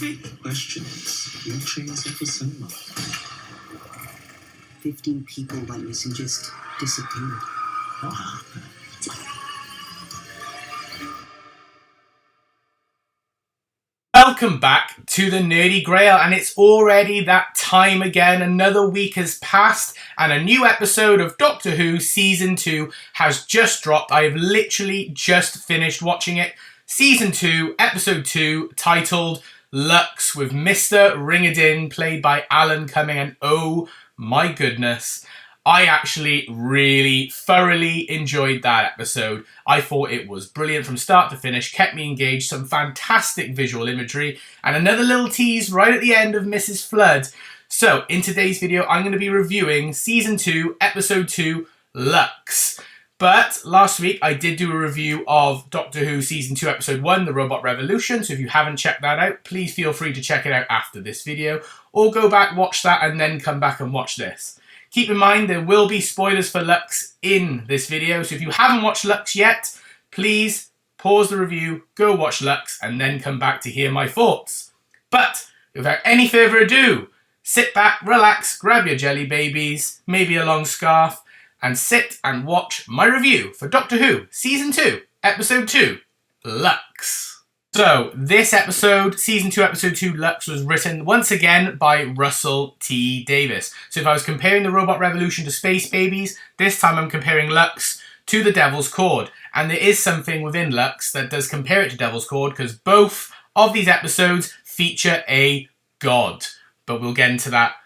Hey, the question is, who trains like a cinema? 15 people went missing, just disappeared. What happened? Welcome back to the Nerdy Grail, and it's already that time again. Another week has passed and a new episode of Doctor Who Season 2 has just dropped. I have literally just finished watching it. Season 2, Episode 2, titled Lux, with Mr. Ringadin, played by Alan Cumming, and oh my goodness, I actually really thoroughly enjoyed that episode. I thought it was brilliant from start to finish, kept me engaged, some fantastic visual imagery, and another little tease right at the end of Mrs. Flood. So, in today's video, I'm going to be reviewing Season 2, Episode 2, Lux. But last week, I did do a review of Doctor Who Season 2, Episode 1, The Robot Revolution, so if you haven't checked that out, please feel free to check it out after this video, or go back, watch that, and then come back and watch this. Keep in mind, there will be spoilers for Lux in this video, so if you haven't watched Lux yet, please pause the review, go watch Lux, and then come back to hear my thoughts. But, without any further ado, sit back, relax, grab your jelly babies, maybe a long scarf, and sit and watch my review for Doctor Who Season 2, Episode 2, Lux. So, this episode, Season 2, Episode 2, Lux, was written once again by Russell T. Davies. So if I was comparing the Robot Revolution to Space Babies, this time I'm comparing Lux to the Devil's Cord. And there is something within Lux that does compare it to Devil's Cord, because both of these episodes feature a god. But we'll get into that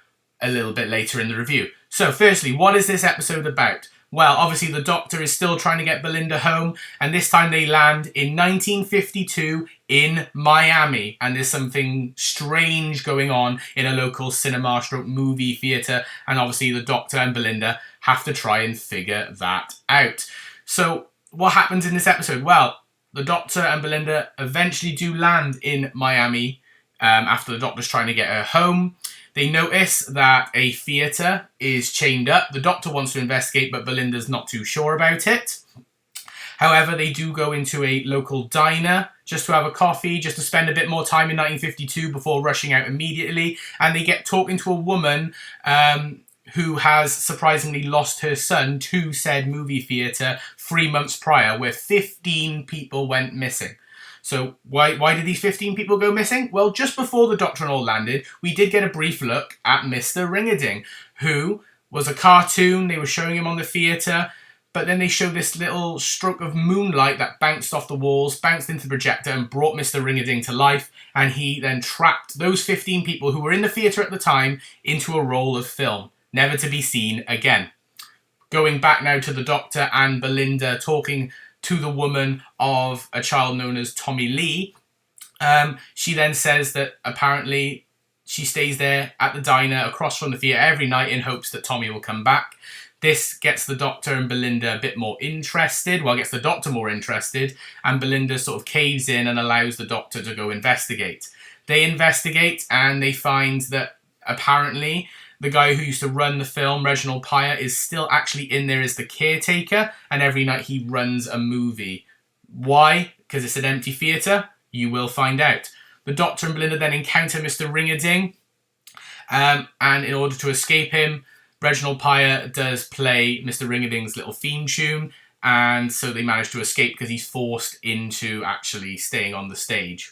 a little bit later in the review. So firstly, what is this episode about? Well, obviously the Doctor is still trying to get Belinda home, and this time they land in 1952 in Miami, and there's something strange going on in a local cinema/movie theatre, and obviously the Doctor and Belinda have to try and figure that out. So what happens in this episode? Well, the Doctor and Belinda eventually do land in Miami after the Doctor's trying to get her home. They notice that a theatre is chained up. The Doctor wants to investigate, but Belinda's not too sure about it. However, they do go into a local diner just to have a coffee, just to spend a bit more time in 1952 before rushing out immediately. And they get talking to a woman who has surprisingly lost her son to said movie theatre 3 months prior, where 15 people went missing. So why did these 15 people go missing? Well, just before the Doctor and all landed, we did get a brief look at Mr. Ringadin, who was a cartoon. They were showing him on the theatre, but then they showed this little stroke of moonlight that bounced off the walls, bounced into the projector, and brought Mr. Ringadin to life, and he then trapped those 15 people who were in the theatre at the time into a roll of film, never to be seen again. Going back now to the Doctor and Belinda talking to the woman of a child known as Tommy Lee. She then says that apparently she stays there at the diner across from the theatre every night in hopes that Tommy will come back. This gets the Doctor and Belinda a bit more interested. Well, gets the Doctor more interested, and Belinda sort of caves in and allows the Doctor to go investigate. They investigate and they find that apparently the guy who used to run the film, Reginald Pyer, is still actually in there as the caretaker, and every night he runs a movie. Why? Because it's an empty theatre? You will find out. The Doctor and Belinda then encounter Mr. Ringadin, and in order to escape him, Reginald Pyer does play Mr. Ringadin's little theme tune, and so they manage to escape because he's forced into actually staying on the stage.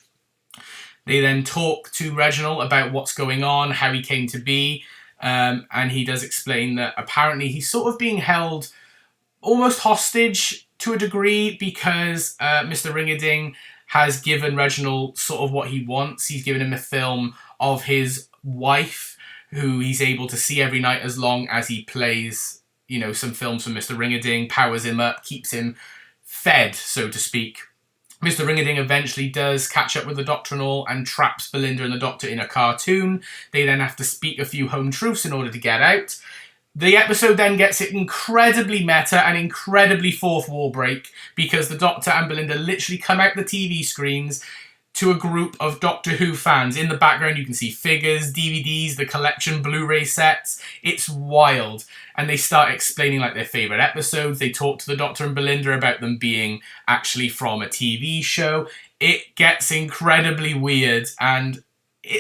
They then talk to Reginald about what's going on, how he came to be, and he does explain that apparently he's sort of being held almost hostage to a degree because Mr. Ringadin has given Reginald sort of what he wants. He's given him a film of his wife, who he's able to see every night as long as he plays, you know, some films from Mr. Ringadin, powers him up, keeps him fed, so to speak. Mr. Ringadin eventually does catch up with the Doctor and all and traps Belinda and the Doctor in a cartoon. They then have to speak a few home truths in order to get out. The episode then gets it incredibly meta and incredibly fourth wall break because the Doctor and Belinda literally come out the TV screens to a group of Doctor Who fans. In the background, you can see figures, DVDs, the collection Blu-ray sets. It's wild. And they start explaining like their favourite episodes. They talk to the Doctor and Belinda about them being actually from a TV show. It gets incredibly weird, and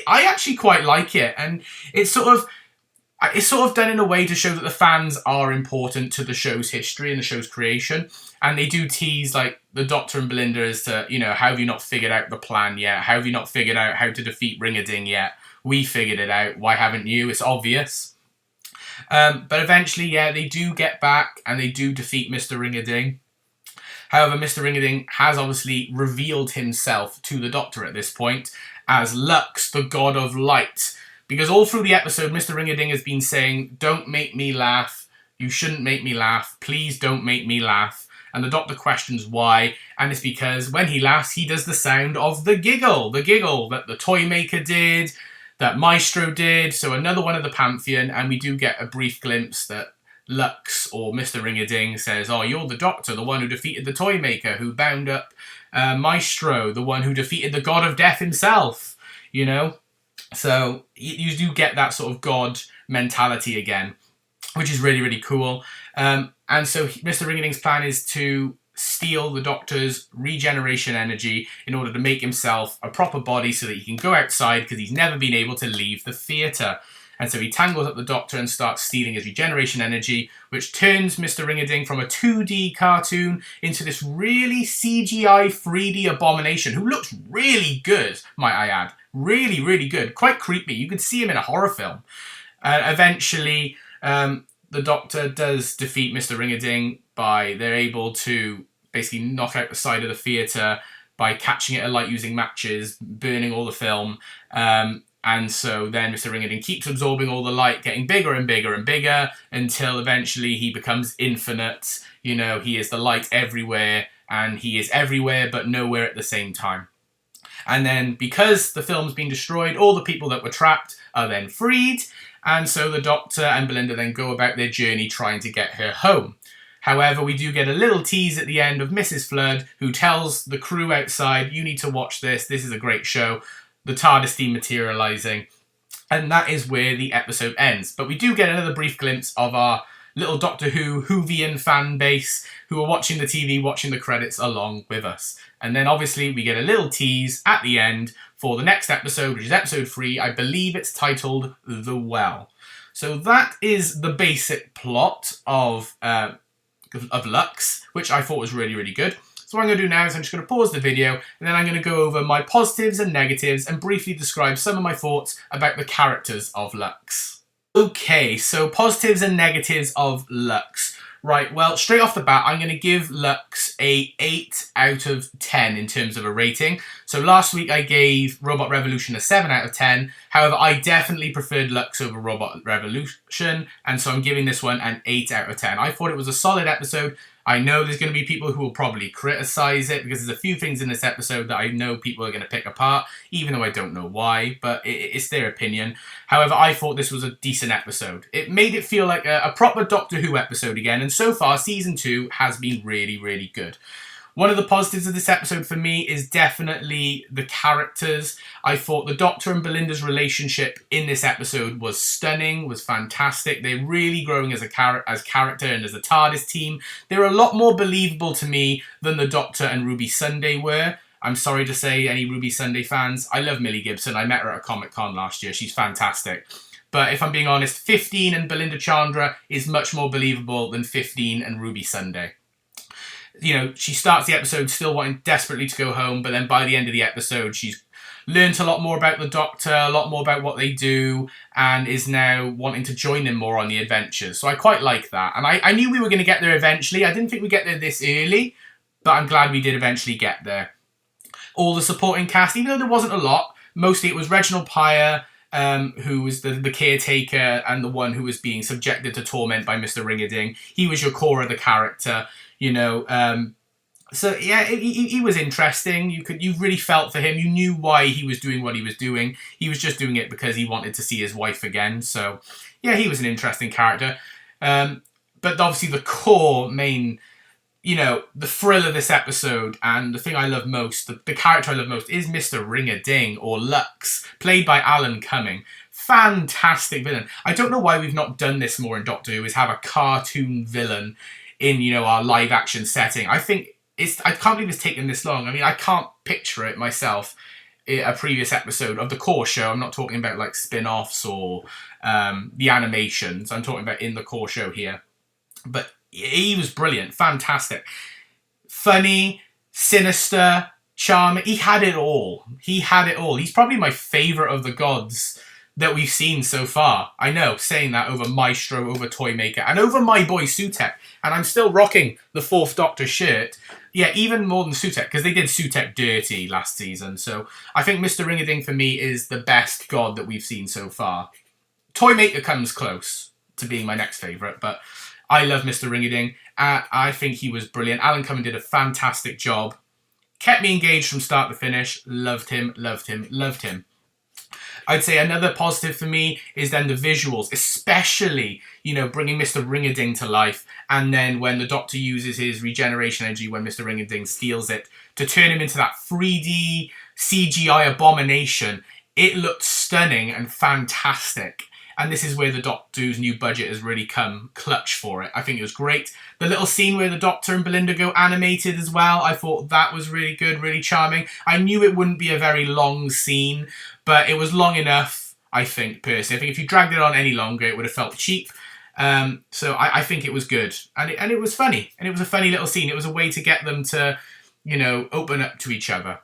I actually quite like it, and it's sort of done in a way to show that the fans are important to the show's history and the show's creation. And they do tease, like, the Doctor and Belinda as to, how have you not figured out the plan yet? How have you not figured out how to defeat Ring-a-Ding yet? We figured it out. Why haven't you? It's obvious. But eventually, they do get back and they do defeat Mr. Ring-a-Ding. However, Mr. Ring-a-Ding has obviously revealed himself to the Doctor at this point as Lux, the god of light. Because all through the episode, Mr. Ring-a-Ding has been saying, don't make me laugh. You shouldn't make me laugh. Please don't make me laugh. And the Doctor questions why. And it's because when he laughs, he does the sound of the giggle. The giggle that the toy maker did, that Maestro did. So another one of the Pantheon. And we do get a brief glimpse that Lux, or Mr. Ring-a-Ding, says, oh, you're the Doctor, the one who defeated the toy maker, who bound up Maestro, the one who defeated the god of death himself, So you do get that sort of god mentality again, which is really, really cool. And so Mr. Ring-a-Ding's plan is to steal the Doctor's regeneration energy in order to make himself a proper body so that he can go outside, because he's never been able to leave the theatre. And so he tangles up the Doctor and starts stealing his regeneration energy, which turns Mr. Ring-a-Ding from a 2D cartoon into this really CGI 3D abomination who looks really good, might I add. Really, really good. Quite creepy. You could see him in a horror film. Eventually, the Doctor does defeat Mr. Ring-a-Ding they're able to basically knock out the side of the theatre by catching it alight using matches, burning all the film. And so then Mr. Ring-a-Ding keeps absorbing all the light, getting bigger and bigger and bigger, until eventually he becomes infinite. He is the light everywhere, and he is everywhere but nowhere at the same time. And then, because the film's been destroyed, all the people that were trapped are then freed, and so the Doctor and Belinda then go about their journey trying to get her home. However, we do get a little tease at the end of Mrs. Flood, who tells the crew outside, you need to watch this is a great show, the TARDIS dematerialising, and that is where the episode ends. But we do get another brief glimpse of our little Doctor Who Whovian fan base who are watching the TV, watching the credits along with us. And then obviously we get a little tease at the end for the next episode, which is episode 3. I believe it's titled The Well. So that is the basic plot of Lux, which I thought was really, really good. So what I'm going to do now is I'm just going to pause the video, and then I'm going to go over my positives and negatives and briefly describe some of my thoughts about the characters of Lux. Okay, so positives and negatives of Lux. Right, well, straight off the bat, I'm going to give Lux a 8 out of 10 in terms of a rating. So last week I gave Robot Revolution a 7 out of 10. However, I definitely preferred Lux over Robot Revolution, and so I'm giving this one an 8 out of 10. I thought it was a solid episode. I know there's going to be people who will probably criticise it, because there's a few things in this episode that I know people are going to pick apart, even though I don't know why, but it's their opinion. However, I thought this was a decent episode. It made it feel like a proper Doctor Who episode again, and so far, Season 2 has been really, really good. One of the positives of this episode for me is definitely the characters. I thought the Doctor and Belinda's relationship in this episode was stunning, was fantastic. They're really growing as character and as a TARDIS team. They're a lot more believable to me than the Doctor and Ruby Sunday were. I'm sorry to say, any Ruby Sunday fans, I love Millie Gibson. I met her at a Comic-Con last year. She's fantastic. But if I'm being honest, 15 and Belinda Chandra is much more believable than 15 and Ruby Sunday. She starts the episode still wanting desperately to go home, but then by the end of the episode, she's learned a lot more about the Doctor, a lot more about what they do, and is now wanting to join them more on the adventures. So I quite like that. And I knew we were going to get there eventually. I didn't think we'd get there this early, but I'm glad we did eventually get there. All the supporting cast, even though there wasn't a lot, mostly it was Reginald Pyer, who was the caretaker and the one who was being subjected to torment by Mr. Ring-a-Ding. He was your core of the character. So yeah, he was interesting. You really felt for him. You knew why he was doing what he was doing. He was just doing it because he wanted to see his wife again. So yeah, he was an interesting character. But obviously the core main, the thrill of this episode, and the thing I love most, the character I love most, is Mr. Ring-a-Ding, or Lux, played by Alan Cumming. Fantastic villain. I don't know why we've not done this more in Doctor Who, is have a cartoon villain in, our live action setting. I can't believe it's taken this long. I mean, I can't picture it myself. a previous episode of the core show. I'm not talking about like spin-offs or the animations. I'm talking about in the core show here. But he was brilliant, fantastic, funny, sinister, charming. He had it all. He had it all. He's probably my favourite of the gods that we've seen so far. I know, saying that over Maestro, over Toymaker, and over my boy Sutek. And I'm still rocking the 4th Doctor shirt. Yeah, even more than Sutek, because they did Sutek dirty last season. So I think Mr. Ringading for me is the best god that we've seen so far. Toymaker comes close to being my next favourite, but I love Mr. Ringading. I think he was brilliant. Alan Cumming did a fantastic job. Kept me engaged from start to finish. Loved him, loved him, loved him. I'd say another positive for me is then the visuals, especially, you know, bringing Mr. Ringading to life. And then when the Doctor uses his regeneration energy, when Mr. Ringading steals it, to turn him into that 3D CGI abomination. It looked stunning and fantastic. And this is where the Doctor's new budget has really come clutch for it. I think it was great. The little scene where the Doctor and Belinda go animated as well, I thought that was really good, really charming. I knew it wouldn't be a very long scene, but it was long enough, I think, personally. I think if you dragged it on any longer, it would have felt cheap. So I think it was good. And it was funny. And it was a funny little scene. It was a way to get them to, you know, open up to each other.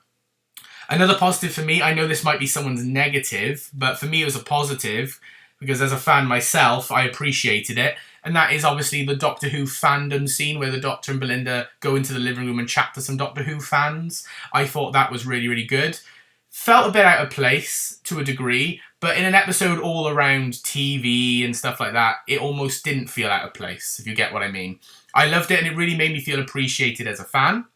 Another positive for me, I know this might be someone's negative, but for me it was a positive, because as a fan myself, I appreciated it. And that is obviously the Doctor Who fandom scene where the Doctor and Belinda go into the living room and chat to some Doctor Who fans. I thought that was really, really good. Felt a bit out of place to a degree, but in an episode all around TV and stuff like that, it almost didn't feel out of place, if you get what I mean. I loved it, and it really made me feel appreciated as a fan.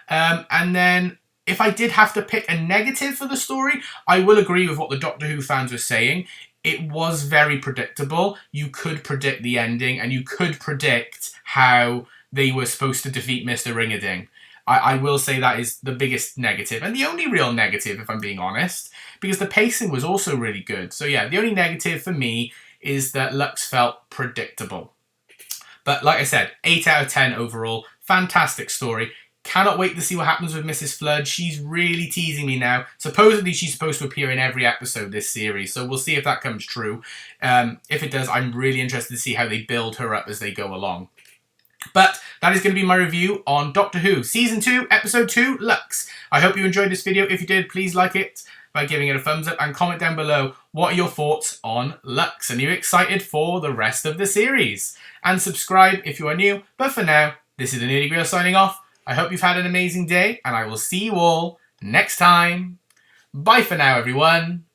And then, if I did have to pick a negative for the story, I will agree with what the Doctor Who fans were saying. It was very predictable. You could predict the ending, and you could predict how they were supposed to defeat Mr. Ringading. I will say that is the biggest negative, and the only real negative, if I'm being honest, because the pacing was also really good. So yeah, the only negative for me is that Lux felt predictable. But like I said, 8 out of 10 overall. Fantastic story. Cannot wait to see what happens with Mrs. Flood. She's really teasing me now. Supposedly she's supposed to appear in every episode this series, so we'll see if that comes true. If it does, I'm really interested to see how they build her up as they go along. But that is going to be my review on Doctor Who Season 2, Episode 2, Lux. I hope you enjoyed this video. If you did, please like it by giving it a thumbs up and comment down below what are your thoughts on Lux. And are you excited for the rest of the series? And subscribe if you are new. But for now, this is the Nerdy Grill signing off. I hope you've had an amazing day, and I will see you all next time. Bye for now, everyone.